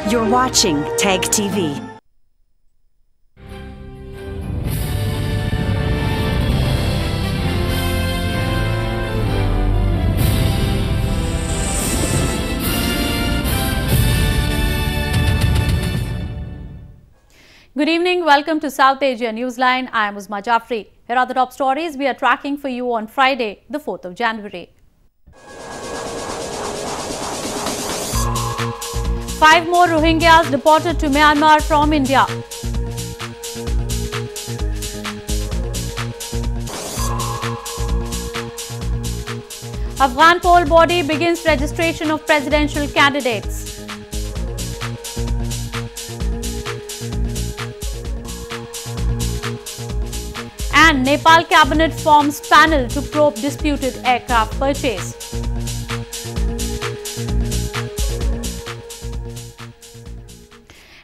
You're watching TAG TV. Good evening. Welcome to South Asia Newsline. I am Uzma Jafri. Here are the top stories we are tracking for you on Friday, the 4th of January. 5 more Rohingyas deported to Myanmar from India. Afghan poll body begins registration of presidential candidates. And Nepal cabinet forms panel to probe disputed aircraft purchase.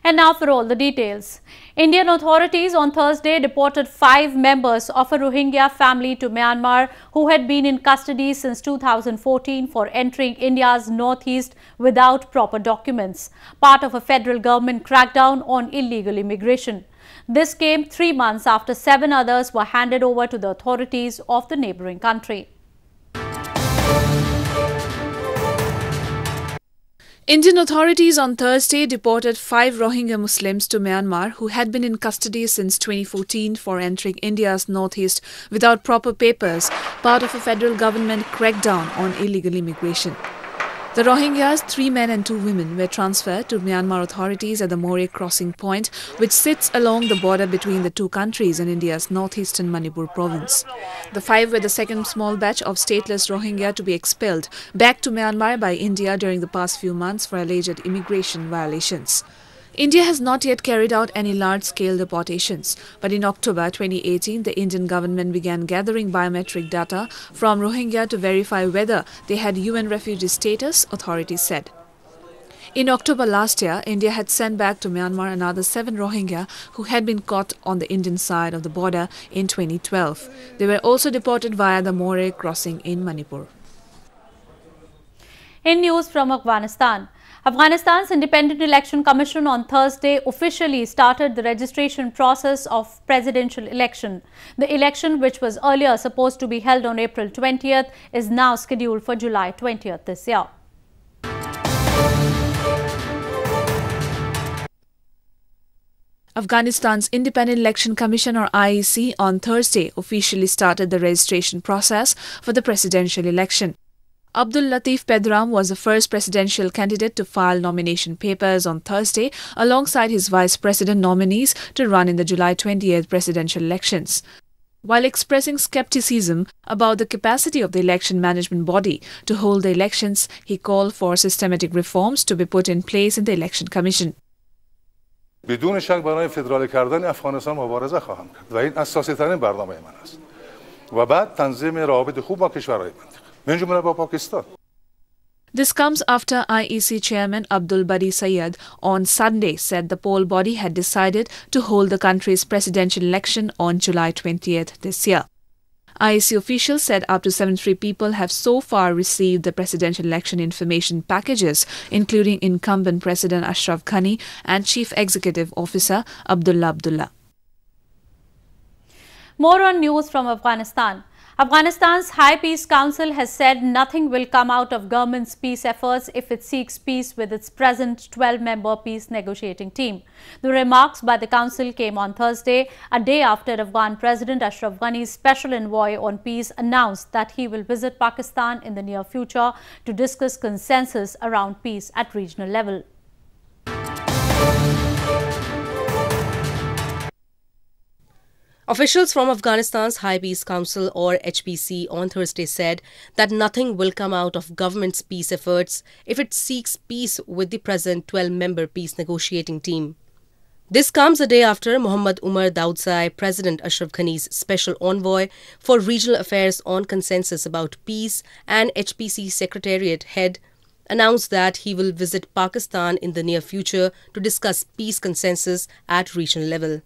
And now for all the details. Indian authorities on Thursday deported 5 members of a Rohingya family to Myanmar who had been in custody since 2014 for entering India's northeast without proper documents, part of a federal government crackdown on illegal immigration. This came 3 months after 7 others were handed over to the authorities of the neighbouring country. Indian authorities on Thursday deported 5 Rohingya Muslims to Myanmar who had been in custody since 2014 for entering India's northeast without proper papers, part of a federal government crackdown on illegal immigration. The Rohingyas, 3 men and 2 women, were transferred to Myanmar authorities at the Moreh crossing point, which sits along the border between the 2 countries in India's northeastern Manipur province. The 5 were the second small batch of stateless Rohingya to be expelled back to Myanmar by India during the past few months for alleged immigration violations. India has not yet carried out any large-scale deportations, but in October 2018, the Indian government began gathering biometric data from Rohingya to verify whether they had UN refugee status, authorities said. In October last year, India had sent back to Myanmar another 7 Rohingya who had been caught on the Indian side of the border in 2012. They were also deported via the Moreh crossing in Manipur. In news from Afghanistan, Afghanistan's Independent Election Commission on Thursday officially started the registration process of presidential election. The election, which was earlier supposed to be held on April 20th, is now scheduled for July 20th this year. Afghanistan's Independent Election Commission or IEC on Thursday officially started the registration process for the presidential election. Abdul Latif Pedram was the first presidential candidate to file nomination papers on Thursday alongside his vice president nominees to run in the July 28th presidential elections. While expressing skepticism about the capacity of the election management body to hold the elections, he called for systematic reforms to be put in place in the election commission. بدون شک برای فدرال کردن افغانستان مبارزه خواهم کرد و این اساسی ترین برنامه من است. و بعد تنظیم روابط خوب با کشورهای منطقه. This comes after IEC chairman Abdul Bari Sayyed on Sunday said the poll body had decided to hold the country's presidential election on July 20th this year. IEC officials said up to 73 people have so far received the presidential election information packages, including incumbent President Ashraf Ghani and Chief Executive Officer Abdullah. More on news from Afghanistan. Afghanistan's High Peace Council has said nothing will come out of government's peace efforts if it seeks peace with its present 12-member peace negotiating team. The remarks by the council came on Thursday, a day after Afghan President Ashraf Ghani's special envoy on peace announced that he will visit Pakistan in the near future to discuss consensus around peace at regional level. Officials from Afghanistan's High Peace Council or HPC on Thursday said that nothing will come out of government's peace efforts if it seeks peace with the present 12-member peace negotiating team. This comes a day after Muhammad Umar Daudzai, President Ashraf Ghani's special envoy for regional affairs on consensus about peace and HPC Secretariat head, announced that he will visit Pakistan in the near future to discuss peace consensus at regional level.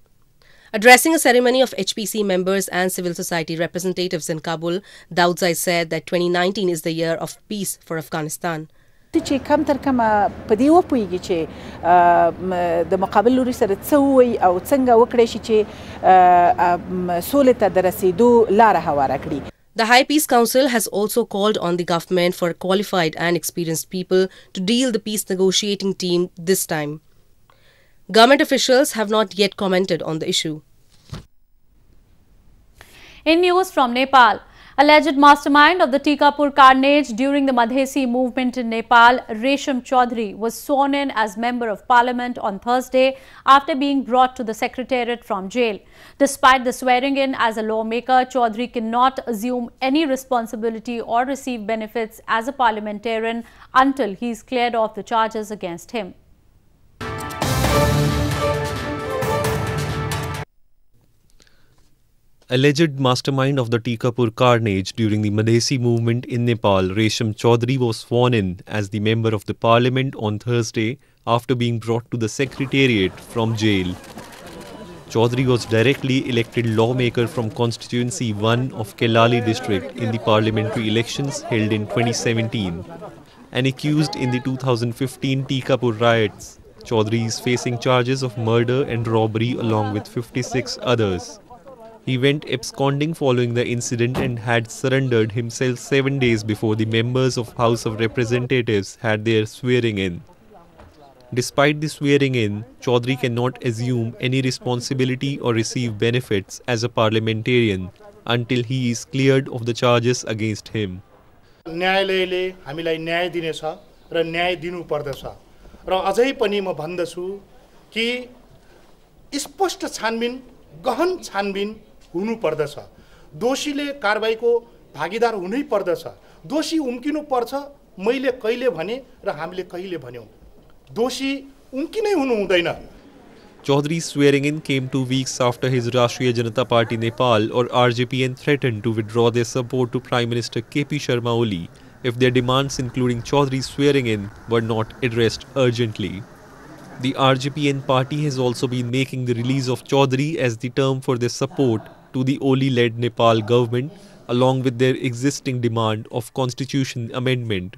Addressing a ceremony of HPC members and civil society representatives in Kabul, Daudzai said that 2019 is the year of peace for Afghanistan. چې کم تر کومه په دې وپوهیږي چې د مقابل لوري سره څه ووایي او څنګه وکړی شي چې سولې ته د رسیدو لاره هواره کړي. The High Peace Council has also called on the government for qualified and experienced people to deal the peace negotiating team this time. Government officials have not yet commented on the issue. In news from Nepal, alleged mastermind of the Tikapur carnage during the Madhesi movement in Nepal, Resham Chaudhary, was sworn in as Member of Parliament on Thursday after being brought to the Secretariat from jail. Despite the swearing in as a lawmaker, Chaudhary cannot assume any responsibility or receive benefits as a parliamentarian until he is cleared of the charges against him. Alleged mastermind of the Tikapur carnage during the Madhesi movement in Nepal, Resham Chaudhary was sworn in as the Member of the Parliament on Thursday after being brought to the Secretariat from jail. Chaudhary was directly elected lawmaker from Constituency 1 of Kelali district in the parliamentary elections held in 2017. And accused in the 2015 Tikapur riots, Chaudhary is facing charges of murder and robbery along with 56 others. He went absconding following the incident and had surrendered himself 7 days before the members of House of Representatives had their swearing in. Despite the swearing in, Chaudhary cannot assume any responsibility or receive benefits as a parliamentarian until he is cleared of the charges against him. न्यायालयले हामीलाई न्याय दिनेछ र न्याय दिनु पर्दछ र अझै पनि म भन्दछु कि स्पष्ट छानबिन गहन छानबिन हुनु पर्दछ. दोषीले कारबाहीको भागीदार हुनै पर्दछ. दोषी उम्किनु पर्छ. मैले कहिले भने र हामीले कहिले भन्यौ. दोषी उम्किनै हुनु हुँदैन. Chaudhary's swearing in came 2 weeks after his Rashtriya Janata Party Nepal or RJPN threatened to withdraw their support to Prime Minister KP Sharma Oli if their demands including Chaudhary's swearing in were not addressed urgently. The RJPN party has also been making the release of Chaudhary as the term for their support to the Oli-led Nepal government, along with their existing demand of constitution amendment.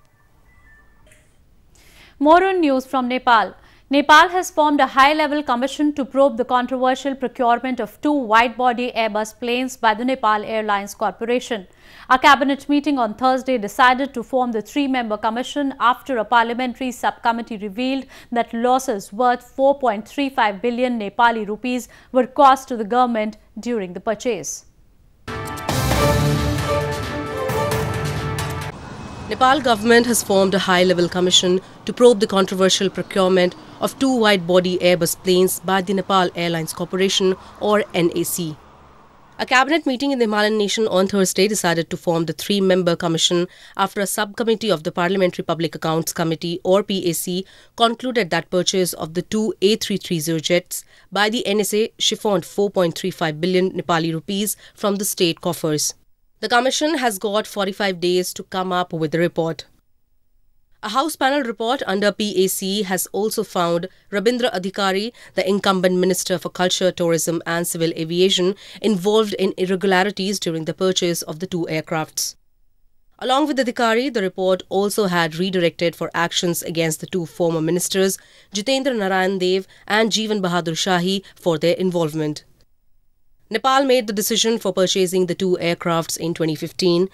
More on news from Nepal. Nepal has formed a high-level commission to probe the controversial procurement of 2 wide-body Airbus planes by the Nepal Airlines Corporation. A cabinet meeting on Thursday decided to form the 3-member commission after a parliamentary subcommittee revealed that losses worth 4.35 billion Nepali rupees were caused to the government during the purchase. Nepal government has formed a high-level commission to probe the controversial procurement of 2 wide-body Airbus planes by the Nepal Airlines Corporation or NAC. A cabinet meeting in the Himalayan nation on Thursday decided to form the 3-member commission after a subcommittee of the Parliamentary Public Accounts Committee or PAC concluded that purchase of the 2 A330 jets by the NSA chiffoned 4.35 billion Nepali rupees from the state coffers. The commission has got 45 days to come up with a report. A House panel report under PAC has also found Rabindra Adhikari, the incumbent Minister for Culture, Tourism and Civil Aviation, involved in irregularities during the purchase of the 2 aircrafts. Along with Adhikari, the report also had redirected for actions against the 2 former ministers, Jitendra Narayan Dev and Jeevan Bahadur Shahi, for their involvement. Nepal made the decision for purchasing the 2 aircrafts in 2015.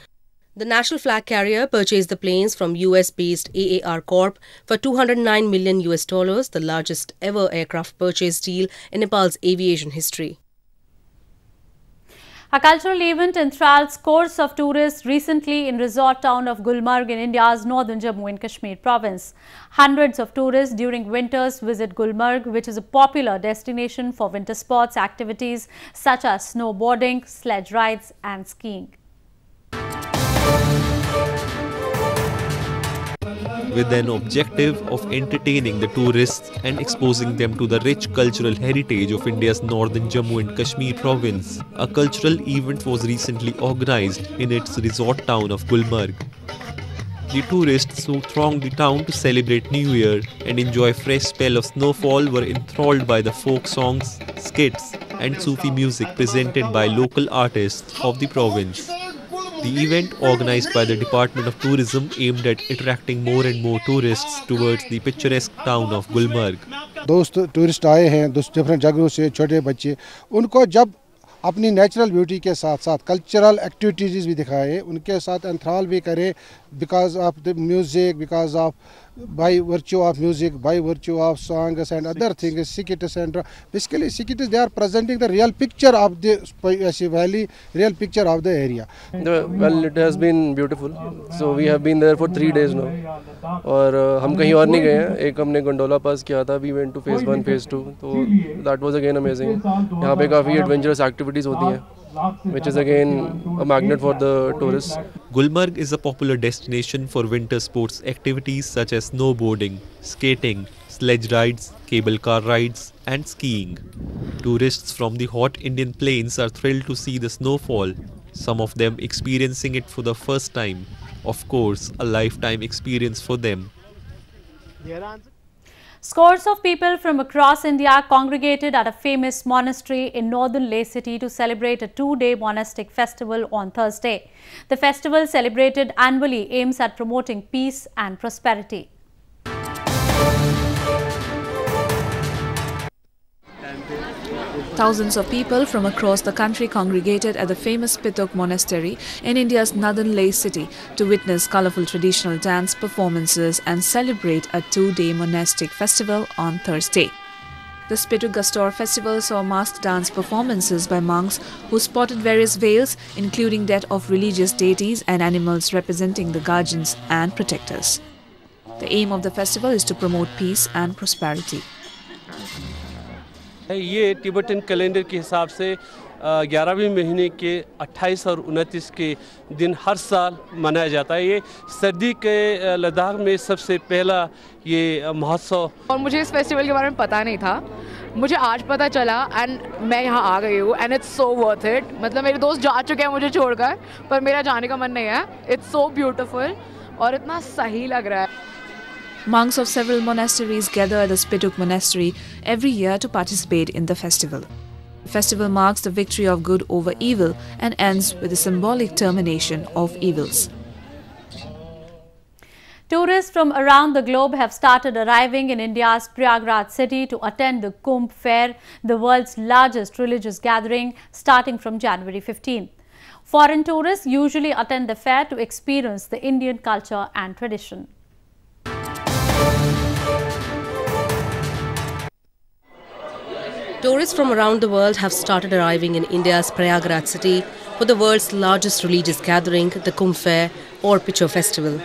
The national flag carrier purchased the planes from US-based AAR Corp for $209 million, the largest ever aircraft purchase deal in Nepal's aviation history. A cultural event enthralled scores of tourists recently in resort town of Gulmarg in India's northern Jammu and Kashmir province. Hundreds of tourists during winters visit Gulmarg, which is a popular destination for winter sports activities such as snowboarding, sledge rides and skiing. With an objective of entertaining the tourists and exposing them to the rich cultural heritage of India's northern Jammu and Kashmir province, a cultural event was recently organized in its resort town of Gulmarg. The tourists who thronged the town to celebrate New Year and enjoy a fresh spell of snowfall were enthralled by the folk songs, skits and Sufi music presented by local artists of the province. The event, organized by the Department of Tourism, aimed at attracting more and more tourists towards the picturesque town of Gulmarg. दोस्त tourist आए हैं different जगहों से, छोटे बच्चे, उनको जब अपनी नेचुरल ब्यूटी के साथ साथ कल्चरल एक्टिविटीज़ भी दिखाए, उनके साथ एंथ्राल भी करें, because of the music, because of by virtue of music, by virtue of songs and other things, skits and basically skits, they are presenting the real picture of the valley, real picture of the area. Well, it has been beautiful. So we have been there for 3 days now. और हम कहीं और नहीं गए हैं. एक हमने gondola पास किया था. We went to phase 1, phase 2. तो that was again amazing. यहाँ पे काफ़ी adventurous activities होती हैं, which is again a magnet for the tourists. Gulmarg is a popular destination for winter sports activities such as snowboarding, skating, sledge rides, cable car rides and skiing. Tourists from the hot Indian plains are thrilled to see the snowfall, some of them experiencing it for the first time. Of course, a lifetime experience for them. Scores of people from across India congregated at a famous monastery in northern Leh city to celebrate a 2-day monastic festival on Thursday. The festival, celebrated annually, aims at promoting peace and prosperity. Thousands of people from across the country congregated at the famous Pitok Monastery in India's northern Leh city to witness colourful traditional dance performances and celebrate a 2-day monastic festival on Thursday. The Pitok Gastor festival saw masked dance performances by monks who spotted various veils, including that of religious deities and animals representing the guardians and protectors. The aim of the festival is to promote peace and prosperity. ये Tibetan calendar के हिसाब से 11वें महीने के 28 और 29 के दिन हर साल मनाया जाता है. ये सर्दी के लद्दाख में सबसे पहला ये महोत्सव. और मुझे इस फेस्टिवल के बारे में पता नहीं था, मुझे आज पता चला एंड मैं यहाँ आ गई हूँ and it's so worth it. मतलब मेरे दोस्त जा चुके हैं मुझे छोड़कर, पर मेरा जाने का मन नहीं है. इट्स सो ब्यूटीफुल और इतना सही लग रहा है. Monks of several monasteries gather at the Pitok Monastery every year to participate in the festival. The festival marks the victory of good over evil and ends with the symbolic termination of evils. Tourists from around the globe have started arriving in India's Prayagraj city to attend the Kumbh Fair, the world's largest religious gathering, starting from January 15. Foreign tourists usually attend the fair to experience the Indian culture and tradition. Tourists from around the world have started arriving in India's Prayagraj city for the world's largest religious gathering, the Kumbh Fair or Picture Festival.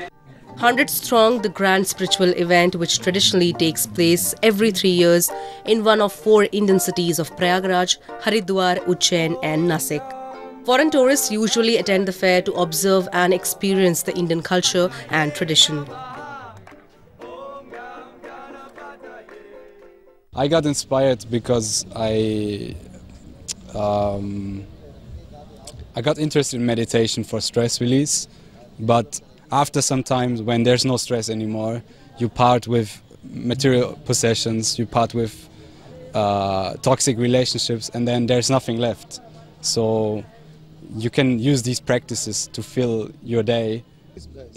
100 strong, the grand spiritual event which traditionally takes place every 3 years in one of 4 Indian cities of Prayagraj, Haridwar, Ujjain and Nasik. Foreign tourists usually attend the fair to observe and experience the Indian culture and tradition. I got inspired because I got interested in meditation for stress release, but after some time when there's no stress anymore, you part with material possessions, you part with toxic relationships, and then there's nothing left. So you can use these practices to fill your day.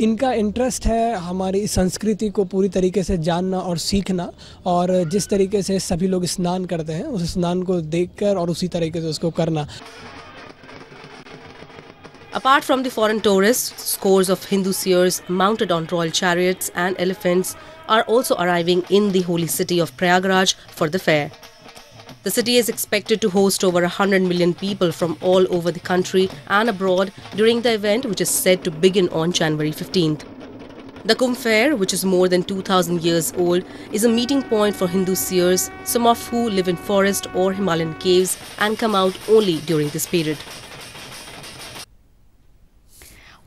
इनका interest है हमारी संस्कृति को पूरी तरीके से जानना और सीखना, और जिस तरीके से सभी लोग स्नान करते हैं उस स्नान को देखकर और उसी तरीके से उसको करना. Apart from the foreign tourists, scores of Hindu seers mounted on royal chariots and elephants are also arriving in the holy city of Prayagraj for the fair. The city is expected to host over 100 million people from all over the country and abroad during the event, which is said to begin on January 15th. The Kumbh Fair, which is more than 2,000 years old, is a meeting point for Hindu seers, some of who live in forest or Himalayan caves and come out only during this period.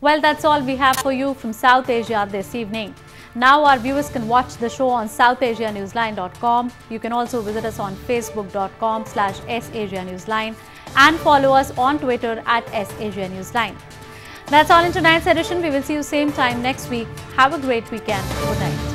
Well, that's all we have for you from South Asia this evening. Now our viewers can watch the show on southasianewsline.com. You can also visit us on facebook.com/SAsiaNewsline and follow us on Twitter @SAsiaNewsline. That's all in tonight's edition. We will see you same time next week. Have a great weekend. Good night.